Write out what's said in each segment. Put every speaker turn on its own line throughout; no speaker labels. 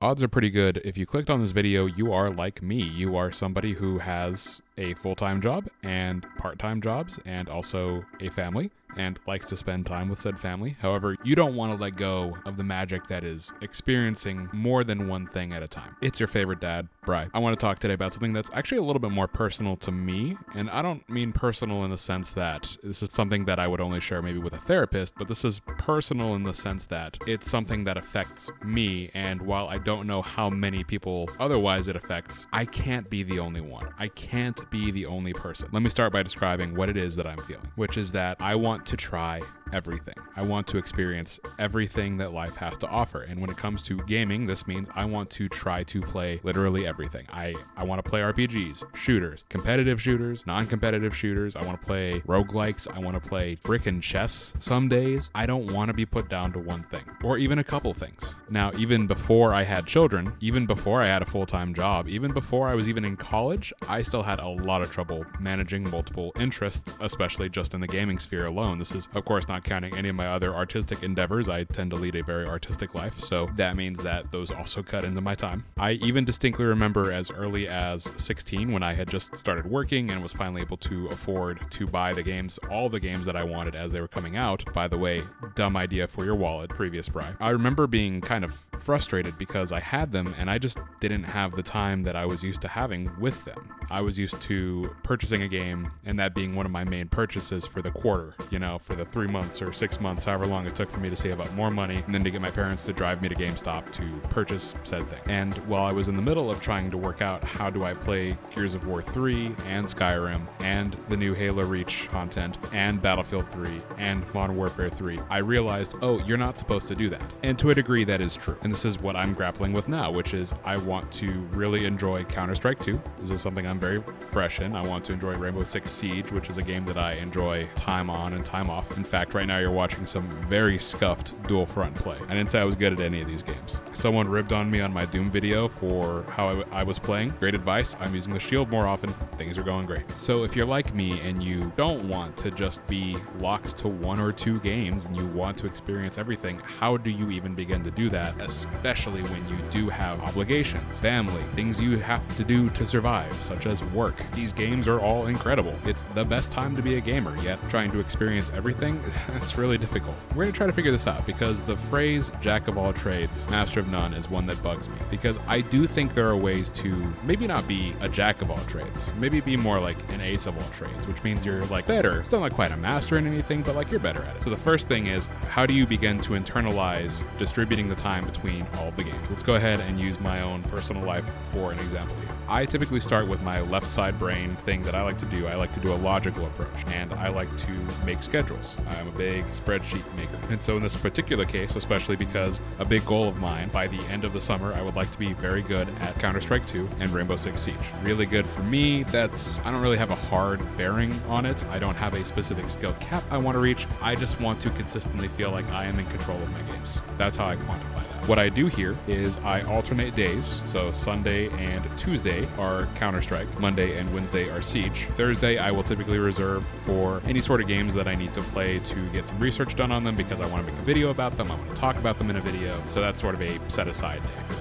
Odds are pretty good if you clicked on this video, you are like me. You are somebody who has a full-time job and part-time jobs and also a family and likes to spend time with said family. However, you don't want to let go of the magic that is experiencing more than one thing at a time. It's your favorite dad, Bry. I want to talk today about something that's actually a little bit more personal to me, and I don't mean personal in the sense that this is something that I would only share maybe with a therapist, but this is personal in the sense that it's something that affects me, and while I don't know how many people otherwise it affects, I can't be the only one. I can't be the only person. Let me start by describing what it is that I'm feeling, which is that I want to try everything. I want to experience everything that life has to offer. And when it comes to gaming, this means I want to try to play literally everything. I want to play RPGs, shooters, competitive shooters, non-competitive shooters. I want to play roguelikes. I want to play frickin' chess some days. I don't want to be put down to one thing or even a couple things. Now, even before I had children, even before I had a full-time job, even before I was even in college, I still had a lot of trouble managing multiple interests, especially just in the gaming sphere alone. This is, of course, not counting any of my other artistic endeavors. I tend to lead a very artistic life, so that means that those also cut into my time. I even distinctly remember as early as 16 when I had just started working and was finally able to afford to buy the games, all the games that I wanted as they were coming out. By the way, dumb idea for your wallet, previous Bry. I remember being kind of frustrated because I had them and I just didn't have the time that I was used to having with them. I was used to purchasing a game and that being one of my main purchases for the quarter, for the 3 months or 6 months, however long it took for me to save up more money and then to get my parents to drive me to GameStop to purchase said thing. And while I was in the middle of trying to work out how do I play Gears of War 3 and Skyrim and the new Halo Reach content and Battlefield 3 and Modern Warfare 3, I realized, oh, you're not supposed to do that. And to a degree that is true. And this is what I'm grappling with now, which is I want to really enjoy Counter-Strike 2. This is something I'm very fresh in. I want to enjoy Rainbow Six Siege, which is a game that I enjoy time on and time off. In fact, right now you're watching some very scuffed dual front play. I didn't say I was good at any of these games. Someone ribbed on me on my Doom video for how I was playing. Great advice. I'm using the shield more often. Things are going great. So if you're like me and you don't want to just be locked to one or two games and you want to experience everything, how do you even begin to do that, especially when you do have obligations, family, things you have to do to survive, such as work? These games are all incredible. It's the best time to be a gamer, yet trying to experience everything, that's really difficult. We're going to try to figure this out because the phrase jack of all trades, master of none is one that bugs me, because I do think there are ways to maybe not be a jack of all trades, maybe be more like an ace of all trades, which means you're like better, still not quite a master in anything, but like you're better at it. So the first thing is, how do you begin to internalize distributing the time between all the games? Let's go ahead and use my own personal life for an example here. I typically start with my left side brain thing that I like to do. I like to do a logical approach, and I like to make schedules. I'm a big spreadsheet maker. And so in this particular case, especially because a big goal of mine, by the end of the summer, I would like to be very good at Counter-Strike 2 and Rainbow Six Siege. Really good for me. I don't really have a hard bearing on it. I don't have a specific skill cap I want to reach. I just want to consistently feel like I am in control of my games. That's how I quantify that. What I do here is I alternate days. So Sunday and Tuesday are Counter-Strike. Monday and Wednesday are Siege. Thursday I will typically reserve for any sort of games that I need to play to get some research done on them because I want to make a video about them. I want to talk about them in a video. So that's sort of a set-aside day for that.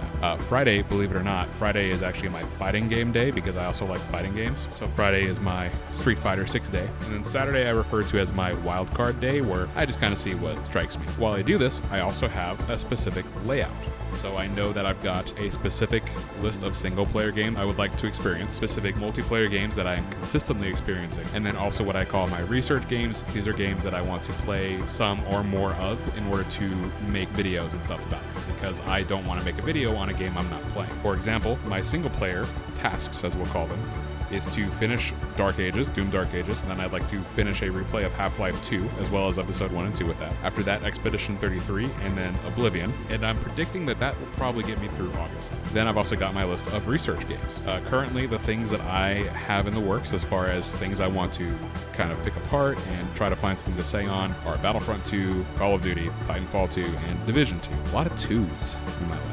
Friday, believe it or not, Friday is actually my fighting game day because I also like fighting games. So Friday is my Street Fighter 6 day. And then Saturday I refer to as my wild card day where I just kind of see what strikes me. While I do this, I also have a specific layout. So I know that I've got a specific list of single-player games I would like to experience, specific multiplayer games that I am consistently experiencing, and then also what I call my research games. These are games that I want to play some or more of in order to make videos and stuff about it, because I don't want to make a video on a game I'm not playing. For example, my single-player tasks, as we'll call them, is to finish Dark Ages, Doom Dark Ages, and then I'd like to finish a replay of Half-Life 2, as well as Episode 1 and 2 with that. After that, Expedition 33, and then Oblivion, and I'm predicting that will probably get me through August. Then I've also got my list of research games. Currently, the things that I have in the works as far as things I want to kind of pick apart and try to find something to say on are Battlefront 2, Call of Duty, Titanfall 2, and Division 2. A lot of twos in my life.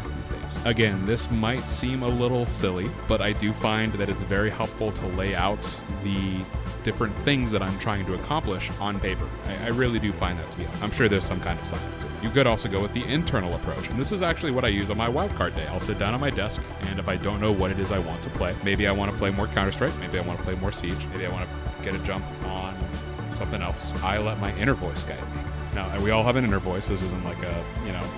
Again, this might seem a little silly, but I do find that it's very helpful to lay out the different things that I'm trying to accomplish on paper. I really do find that to be helpful. I'm sure there's some kind of science to it. You could also go with the internal approach, and this is actually what I use on my wildcard day. I'll sit down on my desk, and if I don't know what it is I want to play, maybe I want to play more Counter-Strike, maybe I want to play more Siege, maybe I want to get a jump on something else, I let my inner voice guide me. Now, we all have an inner voice. This isn't like a,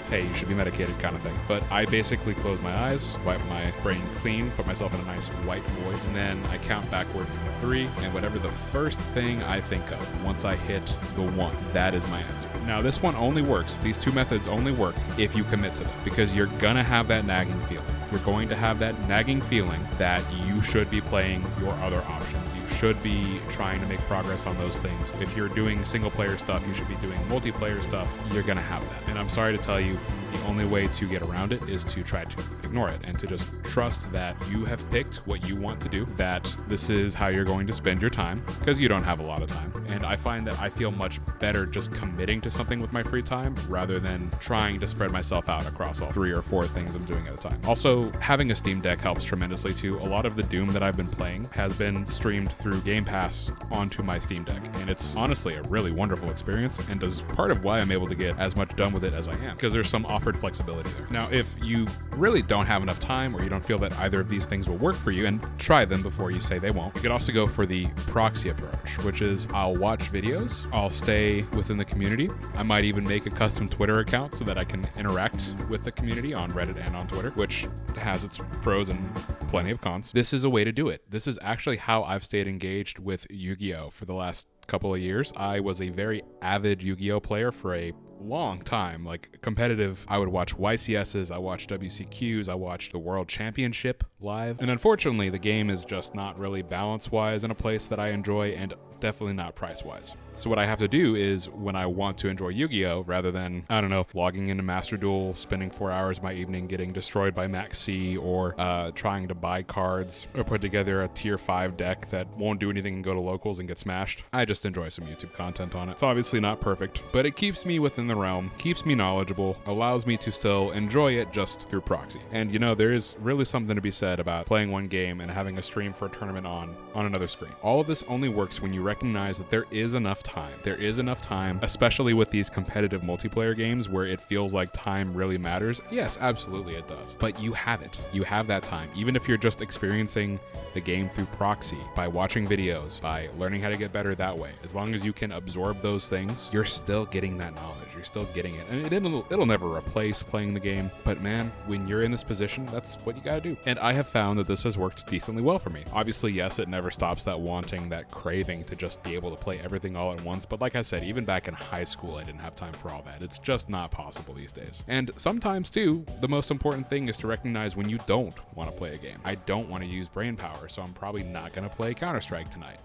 hey, you should be medicated kind of thing. But I basically close my eyes, wipe my brain clean, put myself in a nice white void, and then I count backwards from 3, and whatever the first thing I think of, once I hit the 1, that is my answer. Now, this one only works, these two methods only work if you commit to them, because you're gonna have that nagging feeling. You're going to have that nagging feeling that you should be playing your other options. Should be trying to make progress on those things. If you're doing single player stuff, you should be doing multiplayer stuff. You're gonna have that. And I'm sorry to tell you, the only way to get around it is to try to ignore it and to just trust that you have picked what you want to do, that this is how you're going to spend your time, because you don't have a lot of time. And I find that I feel much better just committing to something with my free time rather than trying to spread myself out across all 3 or 4 things I'm doing at a time. Also, having a Steam Deck helps tremendously too. A lot of the Doom that I've been playing has been streamed through Game Pass onto my Steam Deck, and it's honestly a really wonderful experience and is part of why I'm able to get as much done with it as I am, because there's some offered flexibility there. Now, if you really don't have enough time or you don't feel that either of these things will work for you, and try them before you say they won't, you could also go for the proxy approach, which is I'll watch videos, I'll stay within the community, I might even make a custom Twitter account so that I can interact with the community on Reddit and on Twitter, which has its pros and plenty of cons. This is a way to do it. This is actually how I've stayed engaged with Yu-Gi-Oh! For the last couple of years. I was a very avid Yu-Gi-Oh! Player for a long time, like competitive. I would watch YCSs, I watched WCQs, I watched the World Championship live, and unfortunately the game is just not really balance-wise in a place that I enjoy, and definitely not price-wise. So what I have to do is, when I want to enjoy Yu-Gi-Oh!, rather than, I don't know, logging into Master Duel, spending 4 hours of my evening getting destroyed by Max C, or trying to buy cards, or put together a tier 5 deck that won't do anything and go to locals and get smashed, I just enjoy some YouTube content on it. It's obviously not perfect, but it keeps me within the realm, keeps me knowledgeable, allows me to still enjoy it just through proxy. And there is really something to be said about playing one game and having a stream for a tournament on another screen. All of this only works when you recognize that there is enough time. There is enough time, especially with these competitive multiplayer games where it feels like time really matters. Yes, absolutely it does. But you have it. You have that time. Even if you're just experiencing the game through proxy, by watching videos, by learning how to get better that way, as long as you can absorb those things, you're still getting that knowledge. You're still getting it. And it'll never replace playing the game. But man, when you're in this position, that's what you gotta do. And I have found that this has worked decently well for me. Obviously, yes, it never stops that wanting, that craving to just be able to play everything all at once. But like I said, even back in high school, I didn't have time for all that. It's just not possible these days. And sometimes too, the most important thing is to recognize when you don't want to play a game. I don't want to use brain power, so I'm probably not going to play Counter-Strike tonight.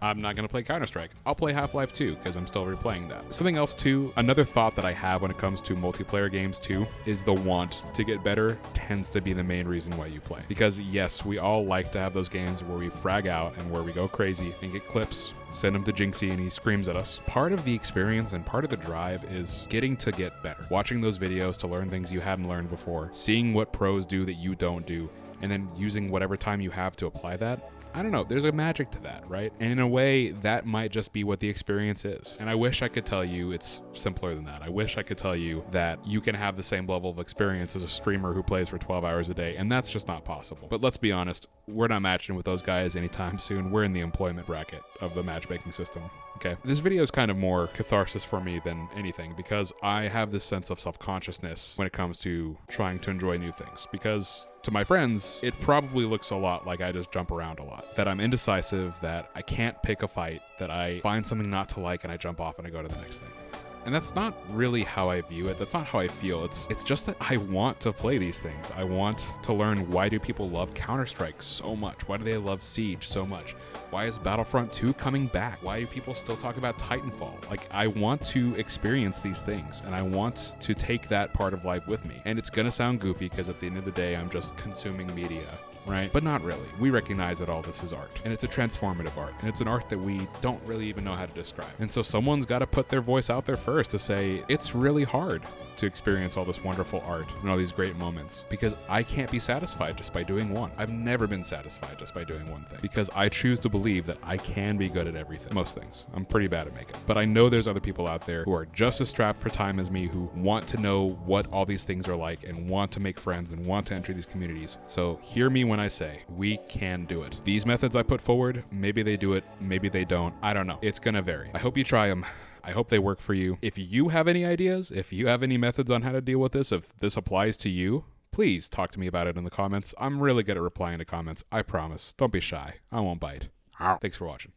I'm not going to play Counter-Strike. I'll play Half-Life 2 because I'm still replaying that. Something else too, another thought that I have when it comes to multiplayer games too, is the want to get better tends to be the main reason why you play. Because yes, we all like to have those games where we frag out and where we go crazy and get clips, send him to Jinxie and he screams at us. Part of the experience and part of the drive is getting to get better. Watching those videos to learn things you hadn't learned before, seeing what pros do that you don't do, and then using whatever time you have to apply that. I don't know, there's a magic to that, right? And in a way, that might just be what the experience is. And I wish I could tell you it's simpler than that. I wish I could tell you that you can have the same level of experience as a streamer who plays for 12 hours a day, and that's just not possible. But let's be honest, we're not matching with those guys anytime soon. We're in the employment bracket of the matchmaking system. Okay, this video is kind of more catharsis for me than anything, because I have this sense of self-consciousness when it comes to trying to enjoy new things. Because to my friends, it probably looks a lot like I just jump around a lot, that I'm indecisive, that I can't pick a fight, that I find something not to like and I jump off and I go to the next thing. And that's not really how I view it. That's not how I feel. It's just that I want to play these things. I want to learn, why do people love Counter-Strike so much? Why do they love Siege so much? Why is Battlefront 2 coming back? Why do people still talk about Titanfall? Like, I want to experience these things, and I want to take that part of life with me. And it's gonna sound goofy, because at the end of the day, I'm just consuming media, right? But not really. We recognize that all this is art, and it's a transformative art, and it's an art that we don't really even know how to describe. And so someone's got to put their voice out there first. first to say it's really hard to experience all this wonderful art and all these great moments, because I can't be satisfied just by doing one. I've never been satisfied just by doing one thing, because I choose to believe that I can be good at everything. Most things. I'm pretty bad at makeup. But I know there's other people out there who are just as strapped for time as me, who want to know what all these things are like and want to make friends and want to enter these communities. So hear me when I say we can do it. These methods I put forward, maybe they do it, maybe they don't. I don't know. It's gonna vary. I hope you try them. I hope they work for you. If you have any ideas, if you have any methods on how to deal with this, if this applies to you, please talk to me about it in the comments. I'm really good at replying to comments. I promise. Don't be shy. I won't bite. Thanks for watching.